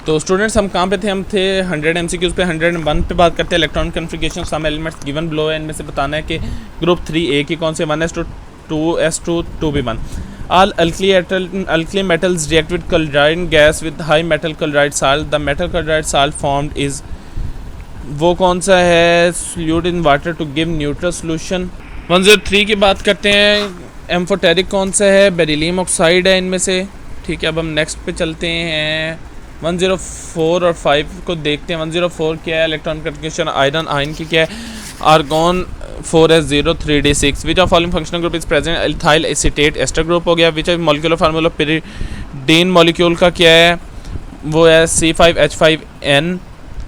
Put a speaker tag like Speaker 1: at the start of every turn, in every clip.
Speaker 1: तो स्टूडेंट्स हम कहाँ पे थे? हम थे 100 MCQs पे 101 पे बात करते हैं electronic configuration some elements given below है। इनमें से बताना है कि ग्रुप 3A की कौन से 1s2 2s2 2p1 all alkali metals react with chlorine gas with high metal chloride salt. The metal chloride salt formed is वो कौन सा है? solute in water to give neutral solution. 103 की बात करते हैं। एम्फोटेरिक कौन सा है? बेरिलियम ऑक्साइड है इनमें से। ठीक है, अब हम नेक्स्ट पे चलते हैं। 104 और 5 को देखते हैं। 104 क्या है? इलेक्ट्रॉनिक कॉन्फ़िगरेशन आयरन आयन की क्या है? Argon 4s0 3d6 which of following functional group is present? Ethyl acetate ester group हो गया। Which of molecular formula pyridine molecule का क्या है? वो है C5H5N।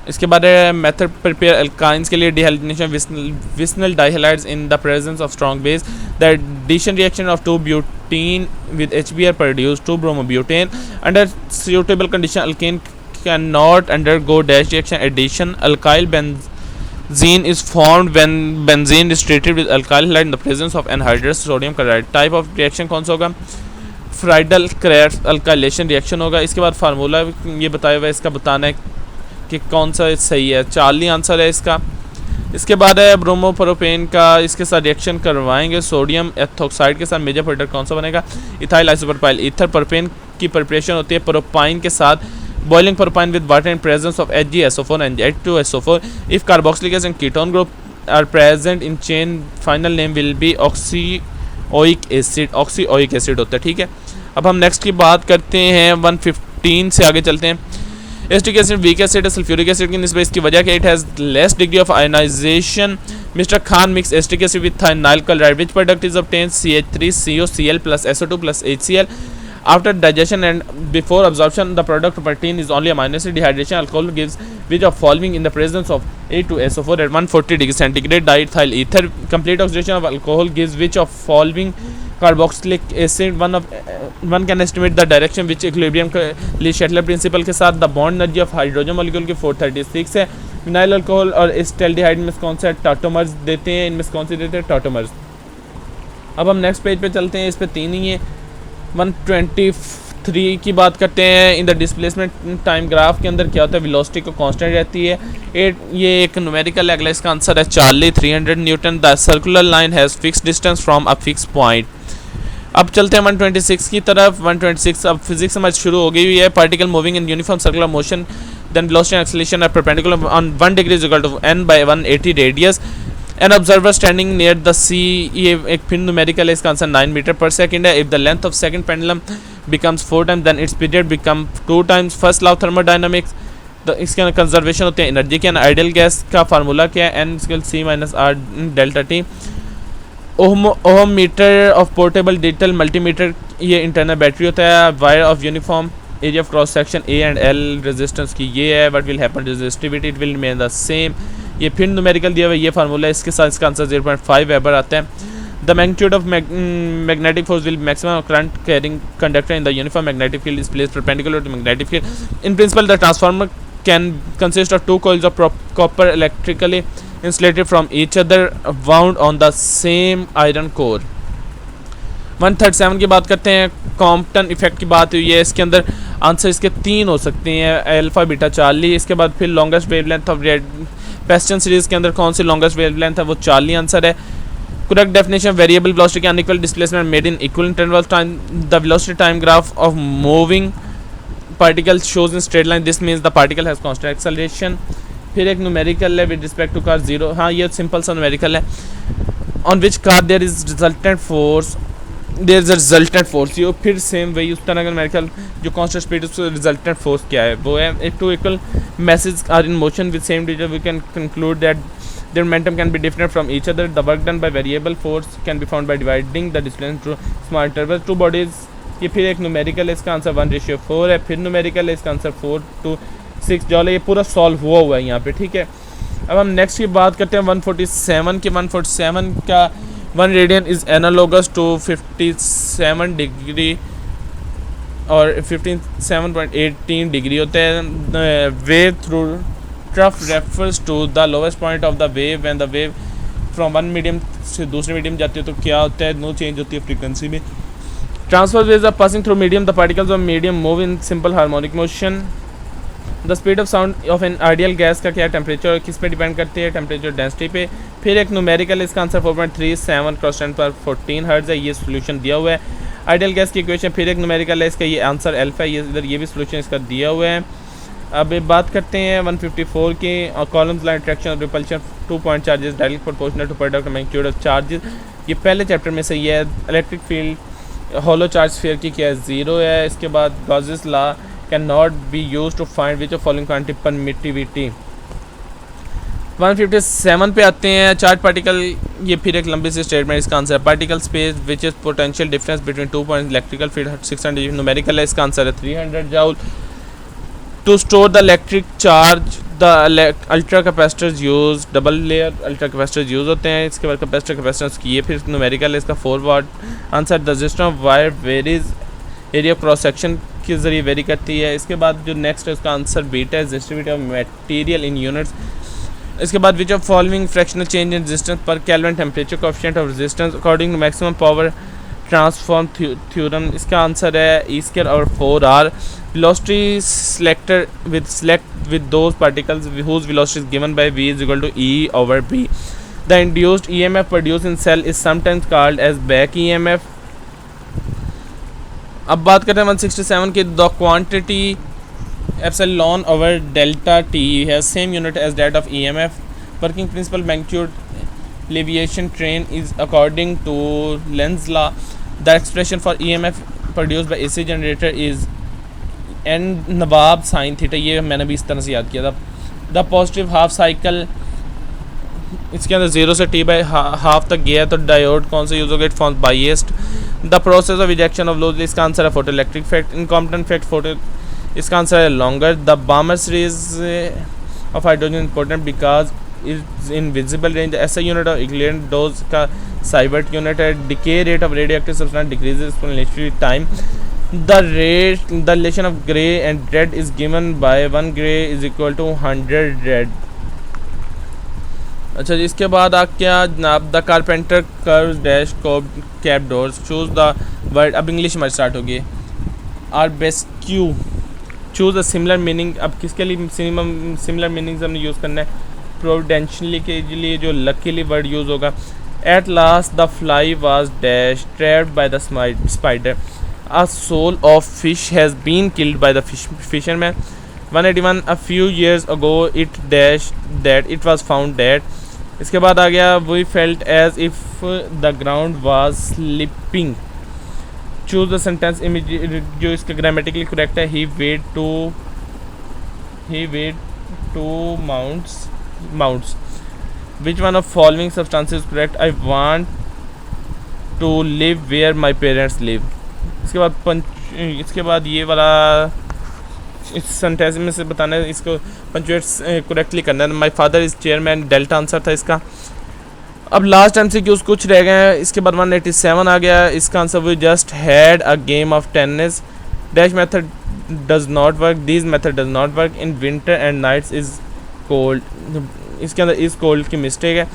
Speaker 1: इसके बाद मेथड प्रिपेयर अल्काइंस के लिए dehydration vicinal dihalides in the presence of strong base. The addition reaction of 2 butene with HBr produce 2 bromobutane. Under suitable condition alkane cannot undergo dash reaction addition. Alkyl benzene is formed when benzene is treated with alkyl halide in the presence of anhydrous sodium chloride. Type of reaction कौन सा होगा? Friedel-Crafts alkylation reaction होगा। इसके बाद formula ये बताया हुआ है, इसका बताना है कि कौन सा सही है। चार्ली आंसर है इसका। इसके बाद है ब्रोमोप्रोपेन का, इसके साथ रिएक्शन करवाएंगे सोडियम एथोक्साइड के साथ। मेजर प्रोडक्ट कौन सा बनेगा? Ethyl isopropyl ether. प्रोपेन की प्रिपरेशन होती है प्रोपाइन के साथ। Boiling propyne with water in presence of HgSO4 and H2SO4। If carboxylic acid and ketone group are present in chain final name will be oxoic acid. Oxoic acid होता है। ठीक है, अब हम नेक्स्ट की बात करते हैं। 115 से आगे चलते हैं। एस्टिक एसिड वीक एसिड है सल्फ्यूरिक एसिड की निस्बत। इसकी वजह क्या? It has less degree of ionization. Mister Khan mix acetic acid with thionyl chloride. Which product is obtain? CH3COCl plus SO2 plus HCl. After digestion and before absorption, the product protein is only amino acid. Dehydration alcohol gives which of following in the presence of A2SO4 at 140 degrees centigrade? Diethyl ether. Complete oxidation of alcohol gives which of following carboxylic acid? One can estimate the direction which equilibrium Lee-Shetler principle के साथ। The bond energy of hydrogen molecule की 436 है। Vinyl alcohol और एस्टेल्डिहाइड में कौन सा टाटोमर्स देते हैं? इनमें कौन से देते हैं? टाटोमर्स। अब हम नेक्स्ट पेज पे चलते हैं। इस पे 3 ही है। 123 की बात करते हैं। In the displacement time graph के अंदर क्या होता है? वेलोसिटी को कांस्टेंट रहती है। ये एक न्यूमेरिकल है। अगला इसका आंसर है Charlie 300 Newton. The circular line has fix distance from a fix point. अब चलते हैं 126 की तरफ। 126 अब फिजिक्स समझ शुरू हो गई हुई है। Particle moving in uniform circular motion then velocity and acceleration are perpendicular on 1 degree is equal to n by 180 radius. An observer standing near the sea, ये एक फिर न्यूमेरिकल है। इसका आंसर 9 मीटर पर सेकंड है। If the length of second pendulum becomes 4 times then its period become 2 times. First law of thermodynamics. इसके अंदर conservation होते हैं एनर्जी के। आइडियल गैस का फार्मूला क्या है? n=c-r delta T. Ohm meter of portable digital multimeter, ये internal battery होता है। Wire of uniform area of cross section A and L resistance की ये है। What will happen? Resistivity it will remain the same. ये फिर numerical दिया हुआ है। ये फार्मूला है। इसके साथ इसका आंसर 0.5 वेबर आता है। The magnitude of magnetic force will maximum current carrying conductor in the uniform magnetic field is placed perpendicular to magnetic field. In principle the transformer can consist of 2 coils of copper electrically insulated from each other wound on the same iron core. 137 की बात करते हैं। Compton effect की बात हुई है। इसके अंदर आंसर इसके 3 हो सकते हैं, अल्फा बीटा चार्ली। इसके बाद फिर लॉन्गेस्ट वेवलेंथ ऑफ पेस्टन सीरीज के अंदर कौन सी लॉन्गेस्ट वेवलेंथ है? वो चार्ली आंसर है। करेक्ट डेफिनेशन वेरिएबल वेलोसिटी का unequal displacement made in equal interval time. The velocity time graph of moving particle shows in straight line, this means the particle has constant acceleration. फिर एक numerical है with respect to car 0। हाँ, ये simple सा numerical है। On which car there is resultant force, there is a resultant force. ये फिर same वही उस तरह का न्यूमेरिकल जो कांस्टेंट स्पीड उसका रिजल्टेंट फोर्स क्या है? वो है if two equal masses are in motion with same distance we can conclude that their momentum can be different from each other. The work done by variable force can be found by dividing the distance to small intervals. Two bodies, ये फिर एक numerical है। इसका answer 1:4 है। फिर numerical है। इसका answer 4:6 जॉल है। ये पूरा सॉल्व हुआ है यहाँ पे। ठीक है, अब हम नेक्स्ट की बात करते हैं 147 की। 147 का 1 radian is analogous to 57 degree और 57.18 डिग्री होता है। Wave through trough refers to the lowest point of the wave when the wave from one medium से दूसरे मीडियम जाती है तो क्या होता है? नो चेंज होती है फ्रीक्वेंसी में। Transfer waves are passing through medium, the particles of medium move in simple harmonic motion. The speed of sound of an ideal gas का क्या टेम्परेचर और किस पे डिपेंड करती है, टेम्परेचर डेंसिटी पे। फिर एक न्यूमेरिकल, इसका आंसर 4.37 क्रॉस 10 पर 14 हर्ट्ज है, ये सोल्यूशन दिया हुआ है। आइडियल गैस की इक्वेशन फिर एक न्यूमेरिकल है, इसका ये आंसर एल्फा है, ये इधर ये भी सोल्यूशन इसका दिया हुआ है। अब बात करते हैं 154 की, कॉलम्स लाइन अट्रैक्शन और repulsion 2 point charges directly proportional to product magnitude of charges. ये पहले चैप्टर में से ये है। Electric field hollow charge sphere की क्या है, 0 है। इसके बाद Gauss's law can not be use to find which of following quantity permittivity. 157 पे आते हैं, चार्ज पार्टिकल, ये फिर एक लंबी सी स्टेटमेंट, इसका आंसर है particle space which is potential difference between 2 point electrical field 600 numerical है, इसका आंसर है 300 joule. To store the electric charge the ultra capacitors use, double layer ultra capacitors use होते हैं। इसके बाद कैपेसिटर कैपेसिटेंस की ये फिर न्यूमेरिकल है, इसका 4 watt. Answer the resistance of wire varies area cross section के जरिए वेरी करती है। इसके बाद जो नेक्स्ट है उसका आंसर बीटा है, resistivity of material in units. इसके बाद which of following fractional change in resistance per kelvin temperature coefficient of resistance according to maximum power transform theorem, इसका आंसर है ई स्क्वायर और 4r। Velocity selector with those particles whose velocity is given by v is equal to e over b. The induced EMF produced in cell is sometimes called as back EMF. अब बात करते हैं 167 की, the quantity epsilon over delta t has same unit as that of EMF. Working principle magnitude deviation train is according to Lenz's law. The expression for EMF produced by AC generator is and Nawab sine theta, ये मैंने भी इस तरह से याद किया था। The positive half cycle, इसके अंदर 0 से t बाई हाफ तक गया है, तो डायोड कौन सा यूज होगा, it forms biased. The process of ejection of loose, इसका आंसर है photoelectric effect. Incompetent effect photo, इसका आंसर है longer. The Balmer series of hydrogen important because is in visible range. ऐसा unit of equivalent dose का sievert unit है। Decay rate of radioactive substance decreases exponentially time. The relation of gray and red is given by 1 gray is equal to 100 red. अच्छा जी, इसके बाद आप क्या जनाब, the carpenter curves dash cap doors, choose the word, अब English हमारी start होगी। आर्बेस्क्यू, choose a similar meaning, अब किसके लिए सिमिलर मीनिंग्स हमने यूज़ करना है, प्रोविडेंशियली के लिए जो लकीली वर्ड यूज़ होगा। At last the fly was dash trapped by the spider. A soul of fish has been killed by the fisherman. 181 a few years ago it dash that it was found dead. इसके बाद आ गया we felt as if the ground was slipping. Choose the sentence जो इसका grammatically correct है। he weighed two mounts. Which one of following substances is correct? I want to live where my parents live. इसके बाद ये वाला इस sentence में से बताना है, इसको पंचुएट करेक्टली करना है। My father is chairman, delta answer था इसका। अब लास्ट MCQs कुछ रह गए हैं। इसके बाद 187 आ गया, इसका answer we just had a game of tennis. Dash method does not work, this method does not work in winter and nights is cold, इसके अंदर इज़ कोल्ड की मिस्टेक है।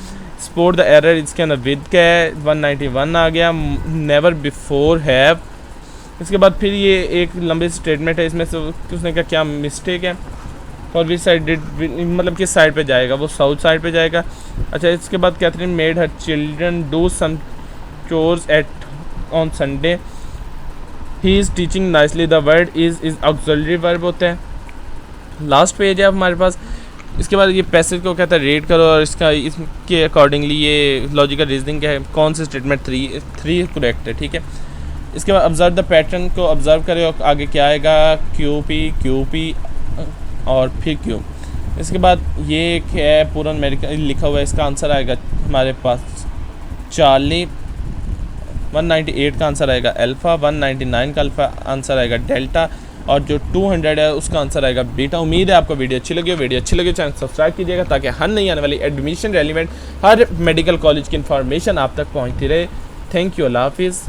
Speaker 1: स्पोर्ट द एरर, इसके अंदर विद का है। 191 आ गया, never before have. इसके बाद फिर ये एक लंबी स्टेटमेंट है, इसमें से उसने कहा क्या मिस्टेक है और विच साइड डिड, मतलब किस साइड पे जाएगा, वो साउथ साइड पे जाएगा। अच्छा, इसके बाद Catherine made her children do some chores at on Sunday. He is teaching nicely, the word is auxiliary verb होते हैं। लास्ट पेज है हमारे पास। इसके बाद ये पैसेज को कहता है रीड करो और इसके अकॉर्डिंगली ये लॉजिकल रीजनिंग क्या है, कौन सी स्टेटमेंट थ्री करेक्ट है, ठीक है। इसके बाद ऑब्जर्व द पैटर्न को ऑब्जर्व करें और आगे क्या आएगा, QP और फिर Q। इसके बाद ये एक है पूरा अमेरिका लिखा हुआ है, इसका आंसर आएगा हमारे पास चार्ली। 198 का आंसर आएगा अल्फ़ा, 199 का अल्फ़ा आंसर आएगा डेल्टा, और जो 200 है उसका आंसर आएगा बीटा। उम्मीद है आपको वीडियो अच्छी लगी चैनल सब्सक्राइब कीजिएगा ताकि हर नई आने वाली एडमिशन रेलिवेंट हर मेडिकल कॉलेज की इन्फॉर्मेशन आप तक पहुँचती रहे। थैंक यू, अल्लाह हाफिज़।